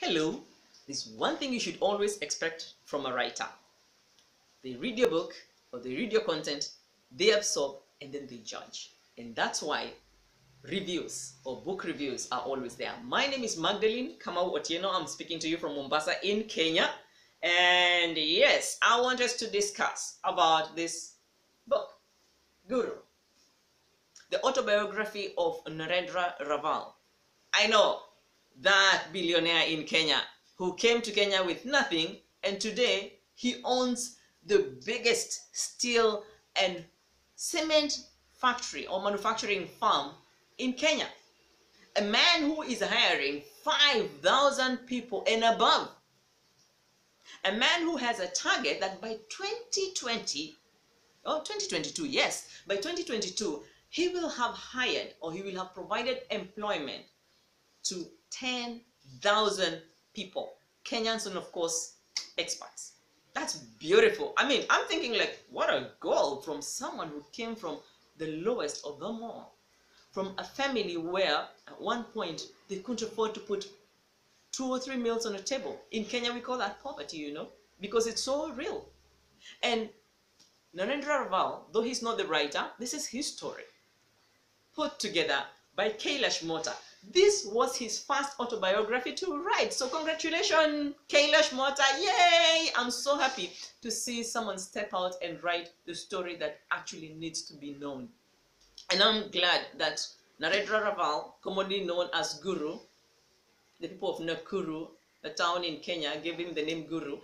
Hello, there's one thing you should always expect from a writer. They read your book or they read your content, they absorb, and then they judge. And that's why reviews or book reviews are always there. My name is Magdalene Kamau Otieno. I'm speaking to you from Mombasa in Kenya. And yes, I want us to discuss about this book, Guru, the autobiography of Narendra Raval. I know that billionaire in Kenya who came to Kenya with nothing, and today he owns the biggest steel and cement factory or manufacturing farm in Kenya. A man who is hiring 5,000 people and above. A man who has a target that by 2020, or 2022, yes, by 2022, he will have hired or he will have provided employment to 10,000 people, Kenyans and of course expats. That's beautiful. I mean, I'm thinking like, what a goal from someone who came from the lowest of them all, from a family where at one point they couldn't afford to put 2 or 3 meals on a table. In Kenya we call that poverty, you know, because it's so real. And Narendra Raval, though he's not the writer, this is his story put together by Kailash Mota. This was his first autobiography to write. So congratulations, Kailash Mota. Yay! I'm so happy to see someone step out and write the story that actually needs to be known. And I'm glad that Narendra Raval, commonly known as Guru, the people of Nakuru, the town in Kenya, gave him the name Guru.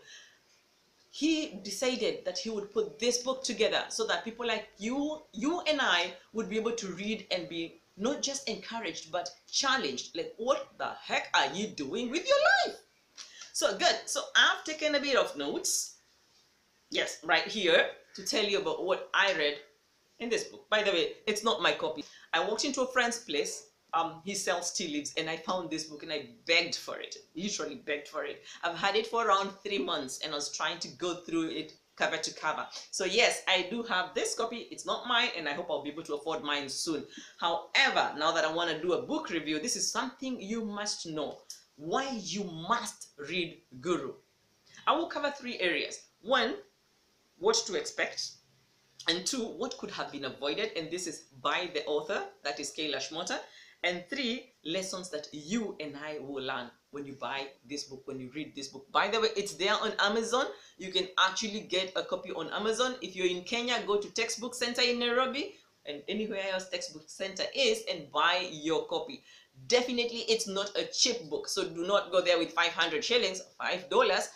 He decided that he would put this book together so that people like you and I would be able to read and be not just encouraged but challenged. Like, what the heck are you doing with your life? So good. So I've taken a bit of notes, yes, right here, to tell you about what I read in this book. By the way, it's not my copy. I walked into a friend's place. He sells tea leaves, and I found this book and I begged for it, literally begged for it. I've had it for around 3 months and I was trying to go through it cover to cover. So yes, I do have this copy. It's not mine and I hope I'll be able to afford mine soon. However, now that I want to do a book review, this is something you must know. Why you must read Guru. I will cover 3 areas. 1, what to expect. And 2, what could have been avoided. And this is by the author, that is Kailash Mota. And 3, lessons that you and I will learn when you buy this book, when you read this book. By the way, it's there on Amazon. You can actually get a copy on Amazon. If you're in Kenya, go to Textbook Center in Nairobi and anywhere else Textbook Center is and buy your copy. Definitely, it's not a cheap book. So do not go there with 500 shillings, $5.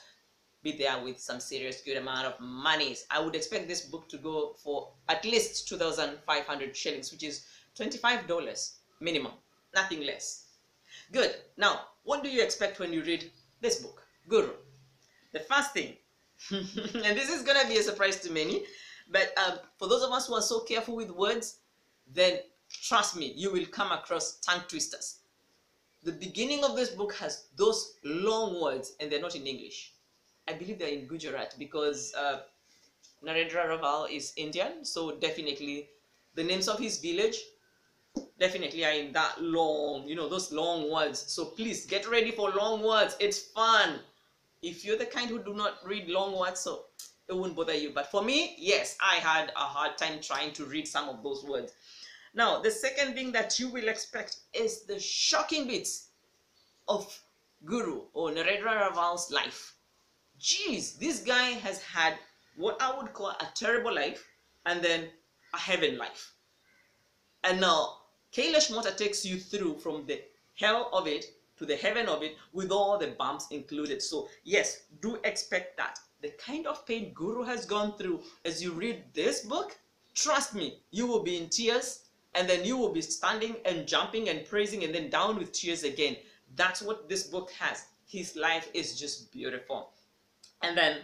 Be there with some serious good amount of monies. I would expect this book to go for at least 2,500 shillings, which is $25 minimum, nothing less. Good. Now, what do you expect when you read this book, Guru? The first thing, and this is gonna be a surprise to many, but for those of us who are so careful with words, then trust me, you will come across tongue twisters. The beginning of this book has those long words and they're not in English. I believe they're in Gujarat because Narendra Raval is Indian, so definitely the names of his village definitely are in that long, you know, those long words. So please get ready for long words. It's fun. If you're the kind who do not read long words, so it won't bother you. But for me, yes, I had a hard time trying to read some of those words. Now, the second thing that you will expect is the shocking bits of Guru or Narendra Raval's life. Jeez, this guy has had what I would call a terrible life and then a heaven life. And now, Kailash Mota takes you through from the hell of it to the heaven of it with all the bumps included. So yes, do expect that. The kind of pain Guru has gone through as you read this book, trust me, you will be in tears and then you will be standing and jumping and praising and then down with tears again. That's what this book has. His life is just beautiful. And then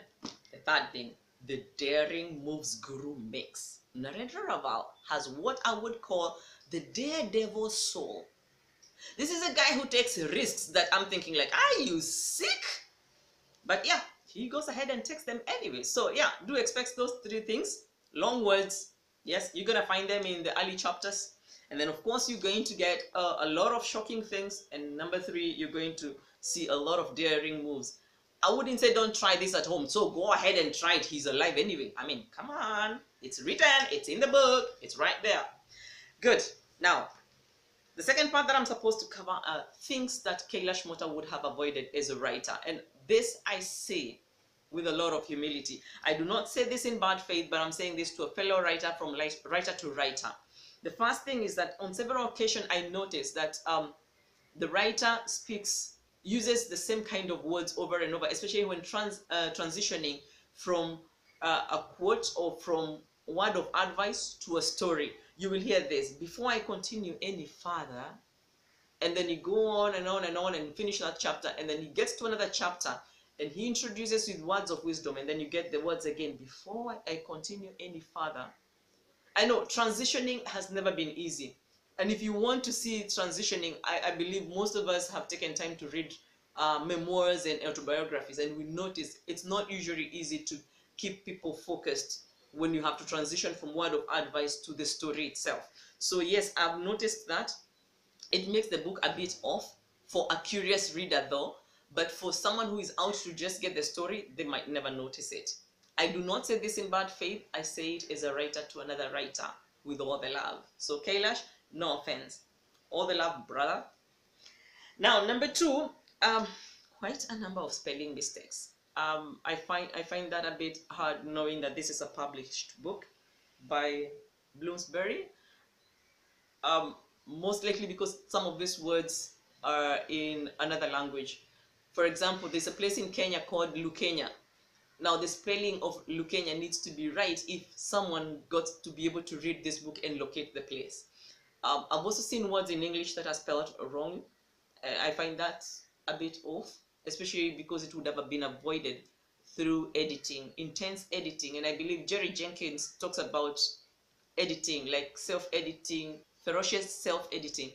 the third thing, the daring moves Guru makes. Narendra Raval has what I would call the daredevil soul. This is a guy who takes risks that I'm thinking like, are you sick? But yeah, he goes ahead and takes them anyway. So yeah, do expect those 3 things. Long words, yes, you're gonna find them in the early chapters. And then of course you're going to get a lot of shocking things. And number 3, you're going to see a lot of daring moves. I wouldn't say don't try this at home. So go ahead and try it. He's alive anyway. I mean, come on. It's written. It's in the book. It's right there. Good. Now, the second part that I'm supposed to cover are things that Kailash Mota would have avoided as a writer. And this I say with a lot of humility. I do not say this in bad faith, but I'm saying this to a fellow writer, from writer to writer. The first thing is that on several occasions I noticed that the writer uses the same kind of words over and over, especially when transitioning from a quote or from word of advice to a story. You will hear this: before I continue any further, and then you go on and on and on and finish that chapter, and then he gets to another chapter and he introduces with words of wisdom, and then you get the words again: before I continue any further. I know transitioning has never been easy. And if you want to see transitioning, I believe most of us have taken time to read memoirs and autobiographies, and we notice it's not usually easy to keep people focused when you have to transition from word of advice to the story itself. So yes, I've noticed that. It makes the book a bit off for a curious reader though, but for someone who is out to just get the story, they might never notice it. I do not say this in bad faith. I say it as a writer to another writer with all the love. So Kailash, no offense. All the love, brother. Now, number two, quite a number of spelling mistakes. I find that a bit hard, knowing that this is a published book by Bloomsbury. Most likely because some of these words are in another language. For example, there's a place in Kenya called Lukenya. Now, the spelling of Lukenya needs to be right if someone got to be able to read this book and locate the place. I've also seen words in English that are spelled wrong. I find that a bit off, especially because it would have been avoided through editing, intense editing. And I believe Jerry Jenkins talks about editing, like self-editing, ferocious self-editing.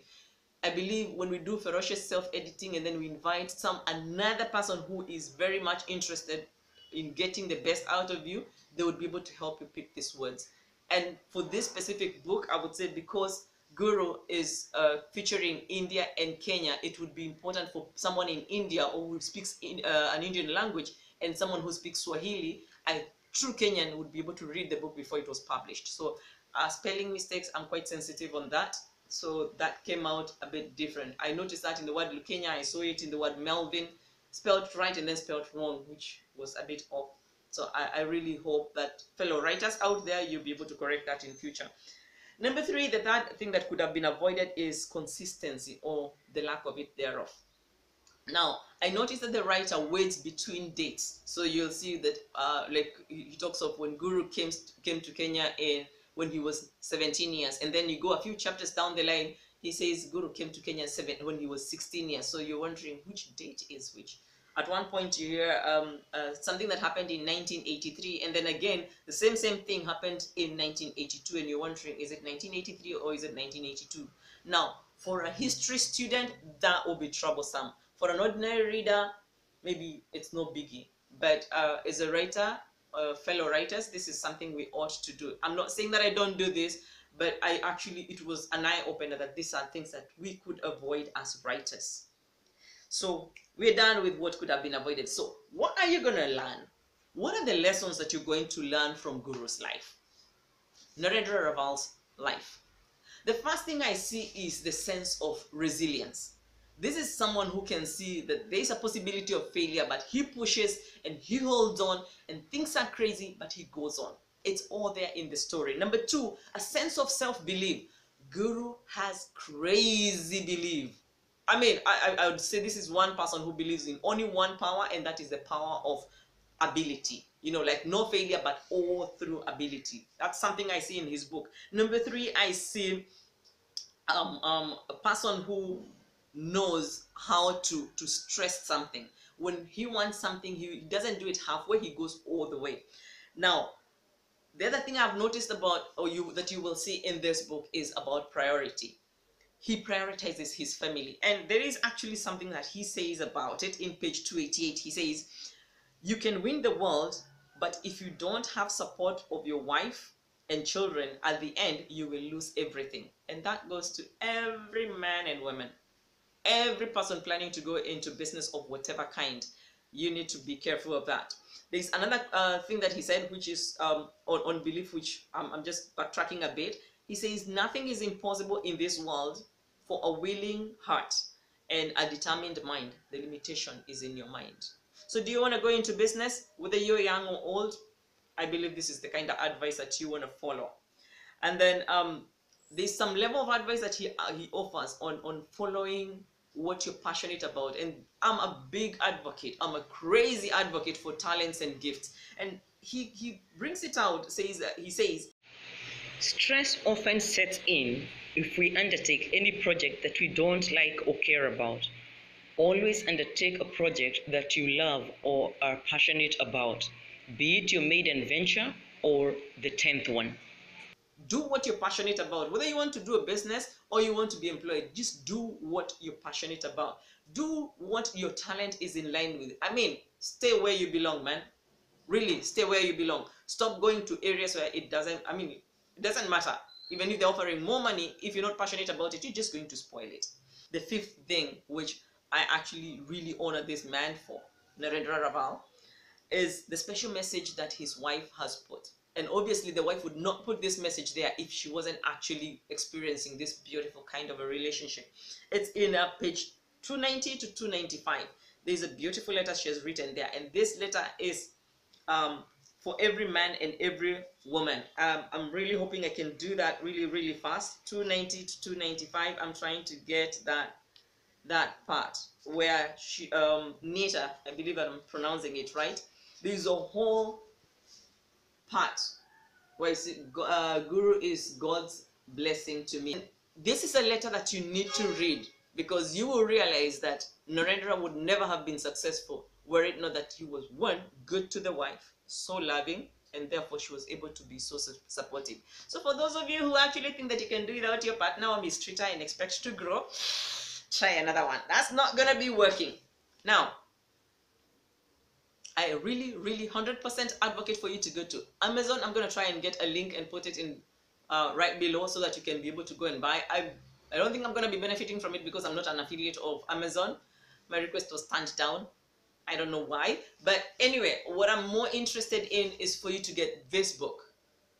I believe when we do ferocious self-editing and then we invite another person who is very much interested in getting the best out of you, they would be able to help you pick these words. And for this specific book, I would say because Guru is featuring India and Kenya, it would be important for someone in India or who speaks an Indian language and someone who speaks Swahili, a true Kenyan, would be able to read the book before it was published. So spelling mistakes, I'm quite sensitive on that. So that came out a bit different. I noticed that in the word Lukenya, I saw it in the word Melvin, spelled right and then spelled wrong, which was a bit off. So I really hope that fellow writers out there, you'll be able to correct that in future. Number three, the third thing that could have been avoided is consistency, or the lack of it thereof. Now, I noticed that the writer waits between dates. So you'll see that like he talks of when Guru came to Kenya when he was 17 years. And then you go a few chapters down the line, he says Guru came to Kenya when he was 16 years. So you're wondering which date is which. At one point you hear something that happened in 1983, and then again the same thing happened in 1982, and you're wondering, is it 1983 or is it 1982? Now, for a history student, that will be troublesome. For an ordinary reader, maybe it's no biggie. But as a writer, fellow writers, this is something we ought to do. I'm not saying that I don't do this, but it was an eye-opener that these are things that we could avoid as writers. So we're done with what could have been avoided. So what are you going to learn? What are the lessons that you're going to learn from Guru's life? Narendra Raval's life. The first thing I see is the sense of resilience. This is someone who can see that there's a possibility of failure, but he pushes and he holds on, and things are crazy, but he goes on. It's all there in the story. Number two, a sense of self-belief. Guru has crazy belief. I mean, I would say this is one person who believes in only one power, and that is the power of ability. You know, like no failure, but all through ability. That's something I see in his book. Number three, I see a person who knows how to stress something. When he wants something, he doesn't do it halfway, he goes all the way. Now, the other thing I've noticed about, that you will see in this book, is about priority. He prioritizes his family, and there is actually something that he says about it in page 288. He says, you can win the world, but if you don't have support of your wife and children, at the end you will lose everything. And that goes to every man and woman. Every person planning to go into business of whatever kind, you need to be careful of that. There's another thing that he said, which is on belief, which I'm just backtracking a bit. He says, nothing is impossible in this world for a willing heart and a determined mind. The limitation is in your mind. So do you want to go into business, whether you're young or old? I believe this is the kind of advice that you want to follow. And then there's some level of advice that he offers on following what you're passionate about. And I'm a big advocate, I'm a crazy advocate for talents and gifts. And he brings it out, he says stress often sets in if we undertake any project that we don't like or care about. Always undertake a project that you love or are passionate about, be it your maiden venture or the 10th one. Do what you're passionate about. Whether you want to do a business or you want to be employed, just do what you're passionate about. Do what your talent is in line with. I mean, stay where you belong, man. Really, stay where you belong. Stop going to areas where it doesn't matter. Even if they're offering more money, if you're not passionate about it, you're just going to spoil it. The fifth thing, which I actually really honor this man for, Narendra Raval, is the special message that his wife has put. And obviously the wife would not put this message there if she wasn't actually experiencing this beautiful kind of a relationship. It's in page 290 to 295. There's a beautiful letter she has written there, and this letter is for every man and every woman. I'm really hoping I can do that really fast. 290 to 295. I'm trying to get that part where she Nita, I believe I'm pronouncing it right. There's a whole part where it's, Guru is God's blessing to me. This is a letter that you need to read, because you will realize that Narendra would never have been successful were it not that he was, one, good to the wife, so loving, and therefore she was able to be so supportive. So for those of you who actually think that you can do without your partner or mistreat her and expect to grow, try another one. That's not gonna be working. Now, I really 100% advocate for you to go to Amazon. I'm going to try and get a link and put it in right below so that you can be able to go and buy. I don't think I'm going to be benefiting from it because I'm not an affiliate of Amazon. My request was turned down. I don't know why. But anyway, what I'm more interested in is for you to get this book,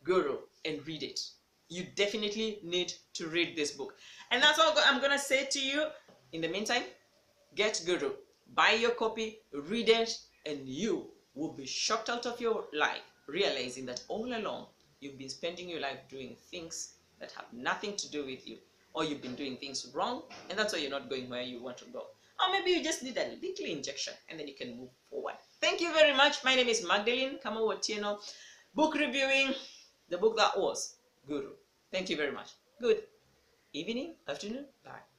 Guru, and read it. You definitely need to read this book. And that's all I'm going to say to you. In the meantime, get Guru. Buy your copy, read it, and you will be shocked out of your life, realizing that all along you've been spending your life doing things that have nothing to do with you, or you've been doing things wrong, and that's why you're not going where you want to go. Or maybe you just need a little injection, and then you can move forward. Thank you very much. My name is Magdalene Kamawatieno, book reviewing the book that was Guru. Thank you very much. Good evening, afternoon, bye.